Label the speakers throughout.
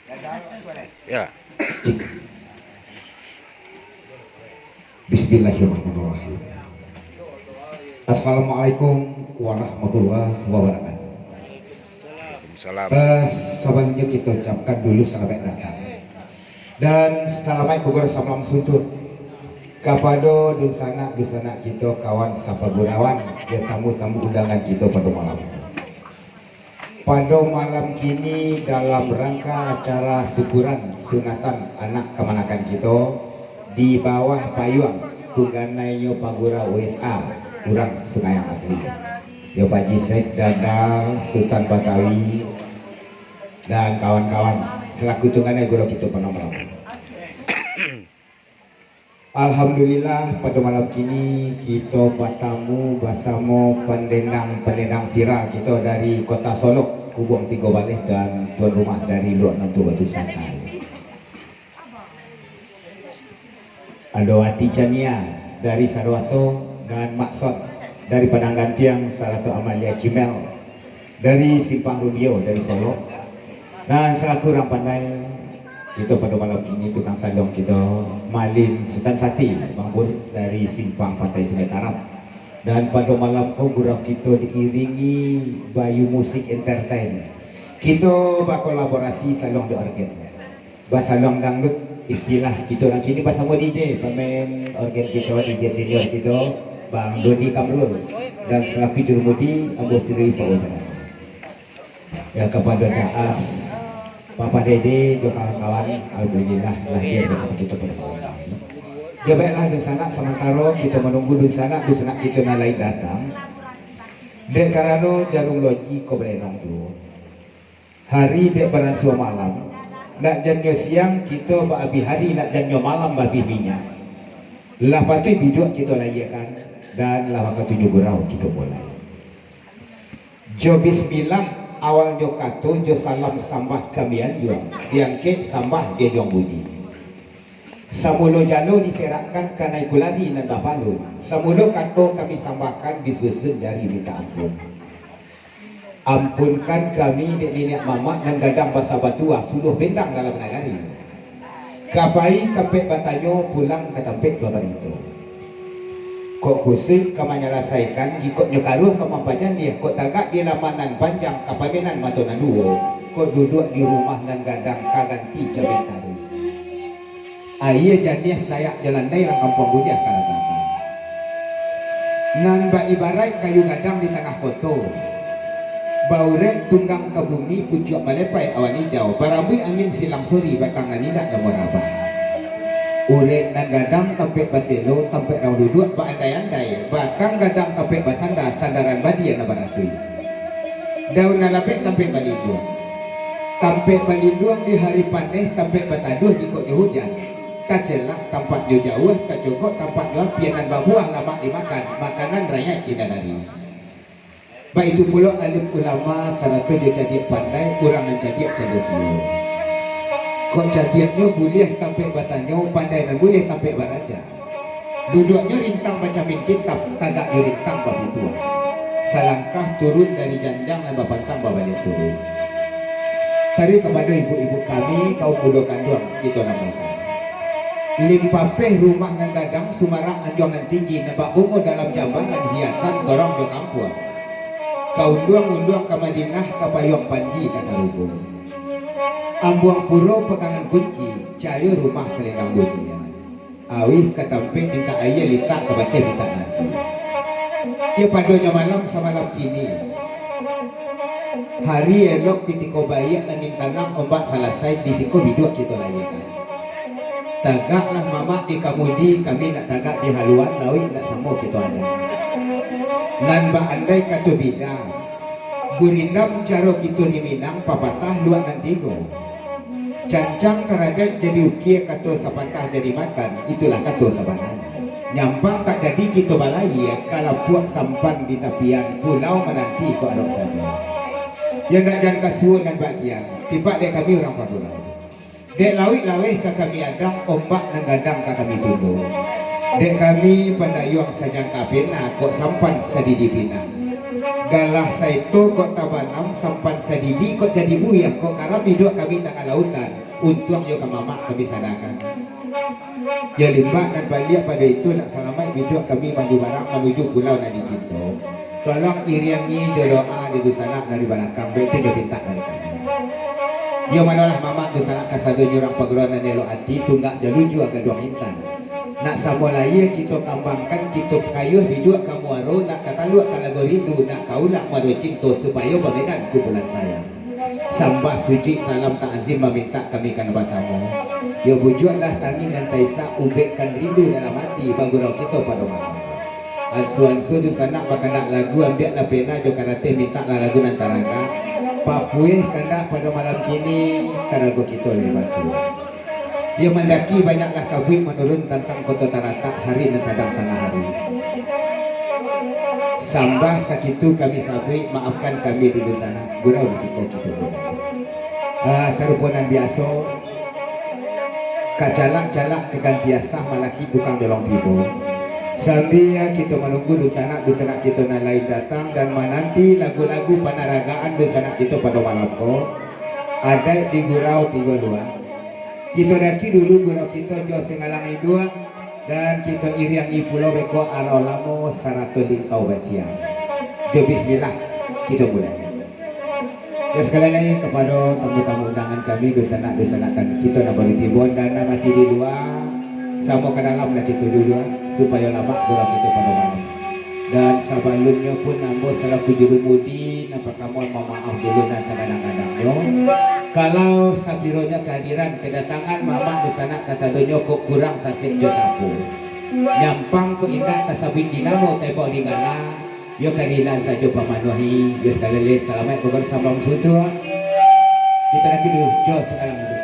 Speaker 1: Ya.
Speaker 2: Bismillahirrahmanirrahim. Assalamualaikum warahmatullahi wabarakatuh.
Speaker 1: Salam.
Speaker 2: Sebelumnya kita ucapkan dulu selamat datang dan selamat gugur salam suntut kepada dusana kita kawan sapa gunawan dan tamu-tamu undangan kita pada malam. Pada malam kini dalam rangka acara syukuran sunatan anak kemanakan kita di bawah payung tungganaiyo Pagura USA kurang sungai yang asli yo Paji Sek Dadal Sultan Batawi dan kawan-kawan selaku tungganai guru kita pada malam. Alhamdulillah pada malam kini kita bertamu bersama pendendang viral kita dari kota Solok, Kubung Tiga Balih dan tuan rumah dari Luak Nantu Batu Santai. Ada Wati Chania dari Sarwaso dan Maksud dari Padang Gantiang, Salatu Amalia Cimel dari Simpang Rubio dari Solok, dan selaku orang pandai kita pada malam ini tukang salong kita Malin Sultan Sati Bang Bur dari Simpang Pantai Sungai Tarap, dan pada malam gurau kita diiringi Bayu Musik Entertain. Kita berkolaborasi salong di organ basalong dangdut istilah kita orang kini bersama DJ pemain organ kita DJ senior kita Bang Dodi Kamrul dan selaku jurumudi Abu Siri Pak Wajana ya kepada Daas Bapak Dede juga kawan-kawan. Alhamdulillah lahir bersama kita pada malam ini. Ya baiklah di sana sementara kita menunggu di sana kita nalai datang. Dek karano jarum loji ko berenong dulu. Hari dek beransua malam. Nak janyo siang kita baabi hari nak janyo malam babi minyak. Lah patu biduk kita layakan dan lah waktu 7 gurau kita mulai. Jo bismillah awal jo kato jo salam sambah kamian juang diangkit sambah dia juang bunyi samulo jalo diserakkan kanai kuladi dan bapalu samulo kato kami sambahkan disusun jari minta ampun. Ampunkan kami dek nenek mama dan gadang basa batua suluh bentang dalam nagari kapai tampek batanyo pulang ke tampek babar itu kok kusik kamanya rasaikan jikot nyokaruh kemampajan dia kok tagak di lamanan panjang kapaminan matonan duo kok duduk di rumah nan gadang kaganti cabet taru ayah jadiah sayak jalan daerah kampung budiah kalagatan nan ba ibarat kayu gadang di tengah koto baurek tunggang ke bumi pucuk malepai awan hijau barambui angin silang suri batang nanidak dan morabah urek dan gadang tampek baselo tampek rau duduk berandai-andai bakang gadang tampek basanda sandaran badia na baratui daun nalapek tampek balinduang di hari paneh tampek bataduh jikok hujan kacelah tampak jauh kacokok tampak jauh pianan babuang lama dimakan makanan rakyat dinadari baik itu pula alim ulama salatu dia jadi pandai kurang dan jadi cadokiyo kok jadiannya boleh tampil batanyo pandai dan boleh tampil baraja duduknya rintang baca min kitab tagak rintang babi tua selangkah turun dari janjang dan bapantang babalik sore tadi kepada ibu-ibu kami kau kudo kanduang kita namakan limpapeh rumah dan gadang sumarang anjong dan tinggi nebak bungo dalam jambangan hiasan gorong dan ampuan kau unduang ke Madinah ke payung panji ke Sarubung ambuang puro pegangan kunci cayo rumah selendang bunyi awih ketamping minta ayah litak kebaca minta nasi ya padonya malam semalam kini hari elok pitiko bayi angin tanam ombak selesai di siko biduk kita layakan tagaklah mama di kamudi kami nak tagak di haluan lawi nak sama kita ada nan ba andai katu bidang gurindam caro kita di Minang papatah luar nantigo cancang keradat jadi ukia kato sapantah jadi makan itulah kato sabanan nyampang tak jadi kita balai kalau puak sampan di tapian pulau menanti ko arok saja yang nak jangan kasuun dan bagian tiba dek kami orang Padura dek lawih ke kami adang ombak dan gadang ke kami tunduk dek kami pandayuang sajang kapena kok sampan sadi di Pinang galah saito kok tabanam sampan sadidi kok jadi buyah kok karena hidup kami tengah lautan untung yo ke mama kami sadakan ya limbah dan balik pada itu nak selamat hidup kami maju barang menuju pulau Nadi Cinto tolong iriangi doa di sana dari balakang itu dia minta dari kami yo manalah mama di sana kasado nyurang pageluan dan elo ati tunggak jaluju agak dua intan nak samolaya kita kambangkan kita kayuh hidup kamu aro nak kata luak talago rindu nak kau nak mado cinta supaya paminan kumpulan saya sambah suci salam ta'zim meminta kami kan bersama ya bujuklah tangin dan taisa ubekkan rindu dalam hati bagurau kita pada malam ansu-ansu di sana bakal nak lagu ambil lah pena jo karate minta lah lagu nantaraga papuih kandak pada malam kini karago kita lepas tu dia mendaki banyaklah kabut menurun tentang kota Tarata hari dan sadang tengah hari sambah sakitu kami sabui maafkan kami di sana gurau risiko kita saruponan biasa kacalak-calak kegantiasah malaki tukang dolong tibo sambil kita menunggu di sana kita nalai datang dan menanti lagu-lagu panaragaan di sana kita pada malam ada di gurau 32 kita daki dulu gurau kita jo sengalang dua dan kita iriangi pulau beko arolamo sarato di Taubasia. Jo bismillah kita mulai. Ya sekali lagi kepada tamu-tamu undangan kami disanakan kita nak bertibun dan masih di dua sama ke dalam dah kita dulu supaya lama gurau kita pada malam. Dan sebelumnya pun ambo selaku jurumudi nampak kamu maaf dulu dan kadang-kadang yo. Kalau sakironya kehadiran kedatangan mama di sana kasadonyo kok kurang sasik jo sapu. Nyampang ko indah kasabing dinamo tebo di gala. Yo kadilan saja pamanuhi. Yo sekali selamat ko bersama sutu. Kita lagi dulu jo sekarang dulu.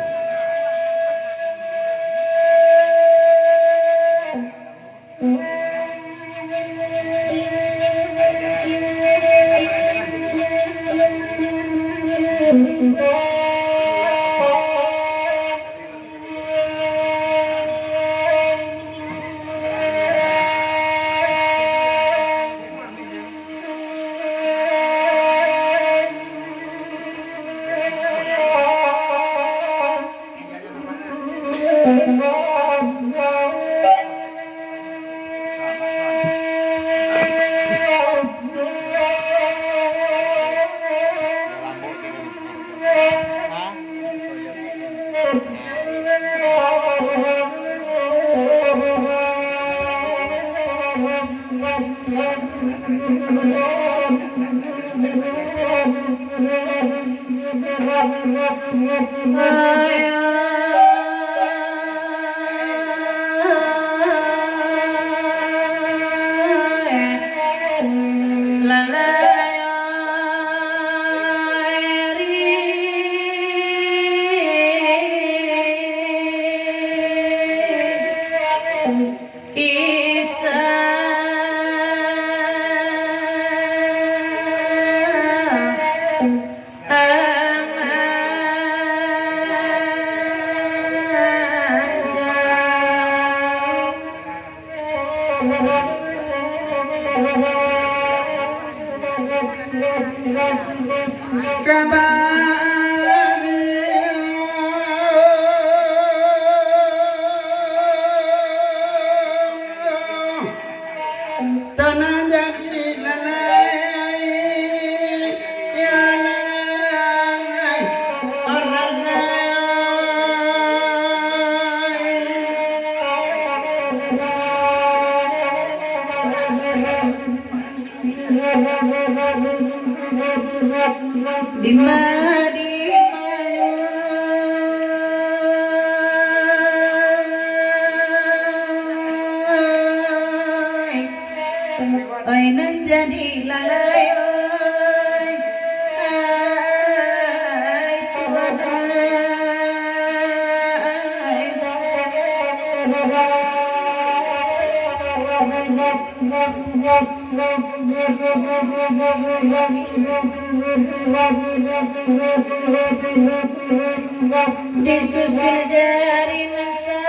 Speaker 3: Disusul jari nasa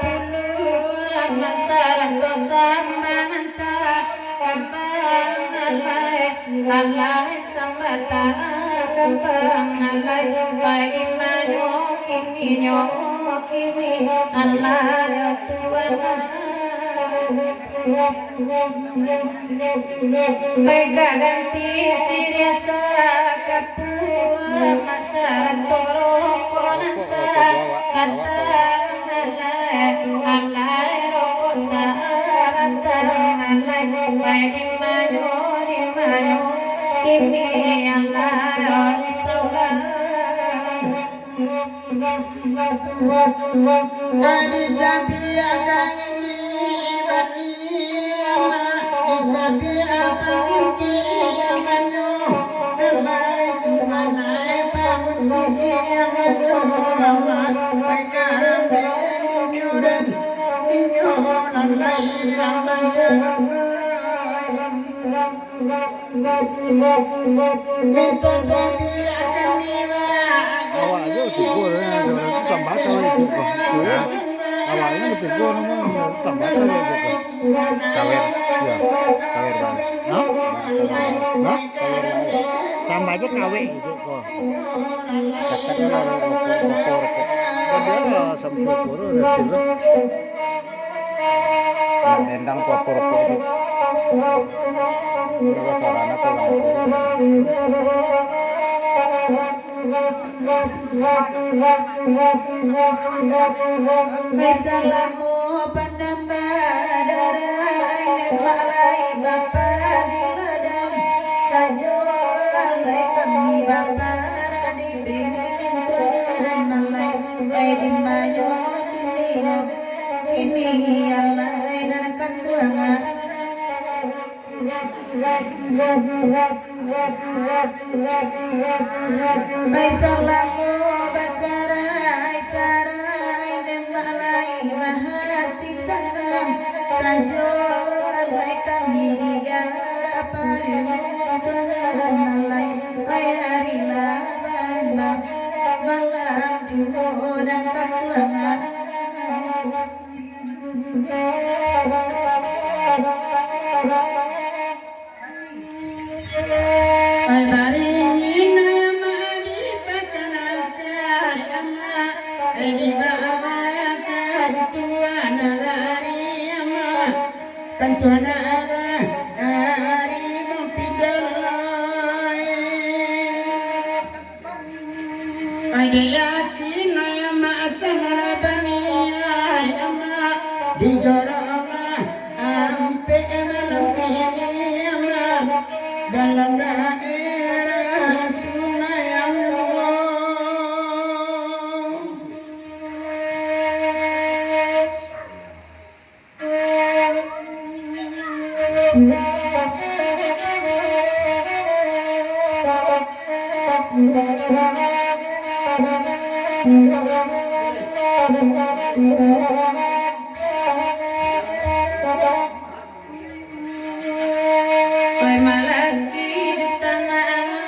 Speaker 3: puluh masalah dosa mananta abang alai alai samata kembang alai pai manyo kini alai tuana Baika ganti siriasa kapua masa toro konasa kata alai roko sarata alai pai manyo ini alai saula
Speaker 4: Adi jambi aga ini bani ama di jambi aga mungki amanyo terbaik tuhanai bangun di amanyo mama baik karambe dinyodan dinyodan lai rambangnya minta jambi aga miwa
Speaker 1: Awalnya tegur ya, tambah tahu itu kok. Awalnya tegur namanya tambah tahu itu kok. Sawer, ya, sawer kan. Hah? Hah? Sawer lagi. Tambah aja kawe itu kok. Katakan ada rokok. Dia sampai puru udah dulu. Dendang popor itu. Berapa sarana tuh?
Speaker 4: Assalamu pandambadarai malai bapa di ladang sajo alai kami bapa di bingin nalai ai di mayo kini alai dan kanduangan Baisalamu bacarai dan malai mahati salam sajo alai kami dia paringan alai bayari laban malam juho dan kapuangan Kantuana dari mempidalai ada yakin ama asana bani ama di jorama ampe malam ini ama dalam daerah sungai Allah
Speaker 3: Pai malaki di sana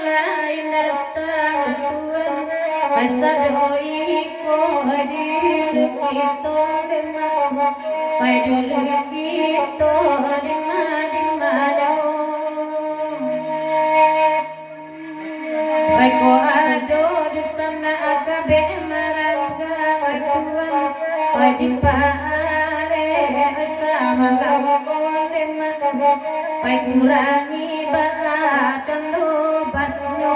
Speaker 3: lain datang Tuhan Pai sadoi ko hadir kita demam Pai dulu kita dimana Pai ko ado di sana akabe marangga Tuhan Pai di pare sama lawan demam Pai kurangi bacaan lo basno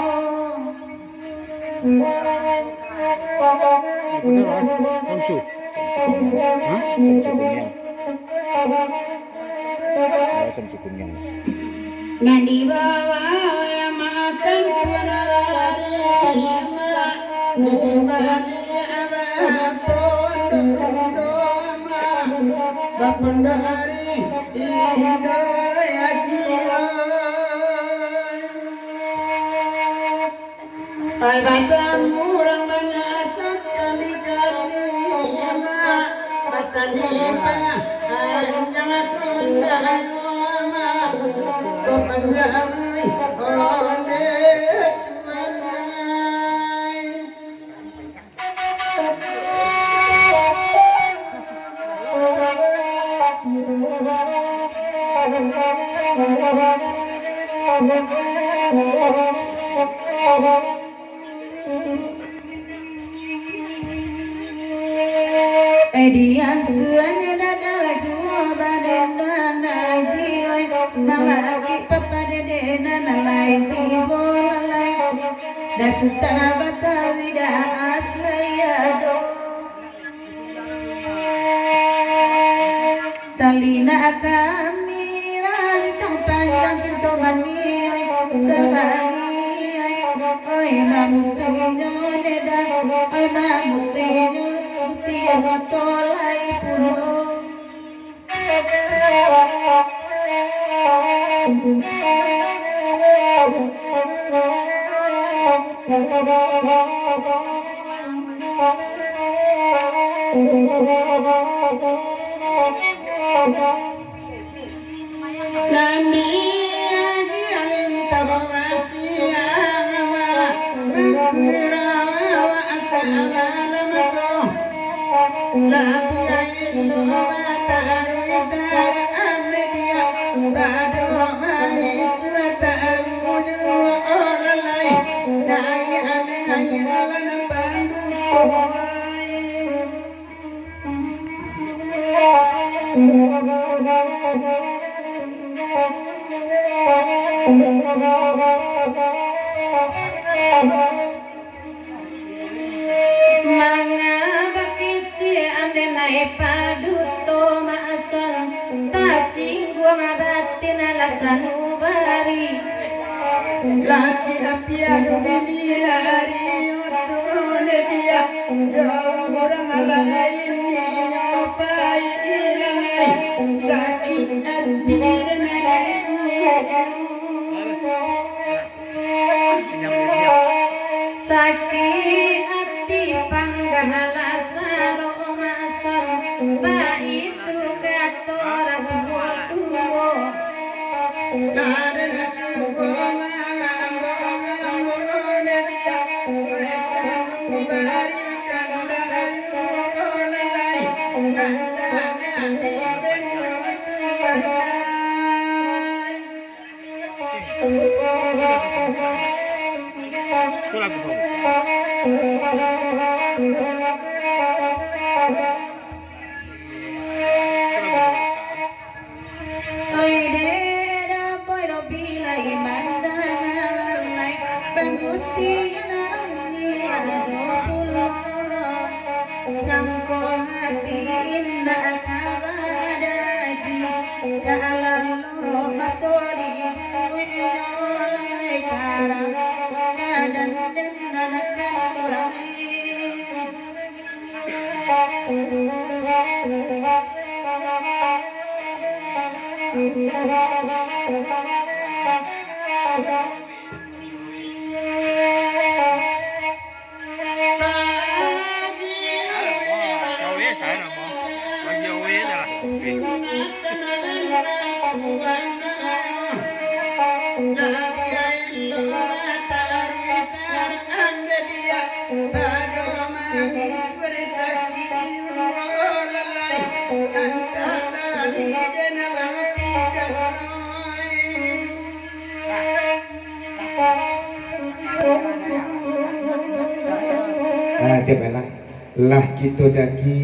Speaker 1: Samsu. Hah? Samsu kunyang. Samsu kunyang.
Speaker 4: Nadi bawa yang makan punari Nisubani abapon doma Bapandari hidaya Ay batang murang banyak sekali-kali Batani pa jangan undang Kau panjang onde tuanai
Speaker 3: papadede nalai tibo lalai da sultana batawi da aslayado talina kami rantang panjang cinta mani sabani oi mamutinyo neda oi mamutinyo gusti ano tolai puno
Speaker 4: Nami agialin tabawasiya Bakurawa wa asala lamako Labiyain luwa ta'arwitar amedia Bado mahichwa ta'amuju wa oralai Nai ane alana bandu kuwai
Speaker 3: Manga bakici ande nae paduto maasan tasinggu mabatin alasanu bari
Speaker 4: Laci apiado binila ariotone dia Jauh orang lain nyopai ilangai Sakit hati dan
Speaker 3: sakit hati panggahala saro maasan baitu katoran tuwo
Speaker 4: Nada cukup mangangone dia Resalu bari kanda ayolai Kandanya di denut pandai
Speaker 3: oi deda boy lo bila imandangalai bangusti naroni adopulo sangko hati indah kabadaji dalam lo matori buenolai cara dan nanakan orang
Speaker 2: Lah kita daki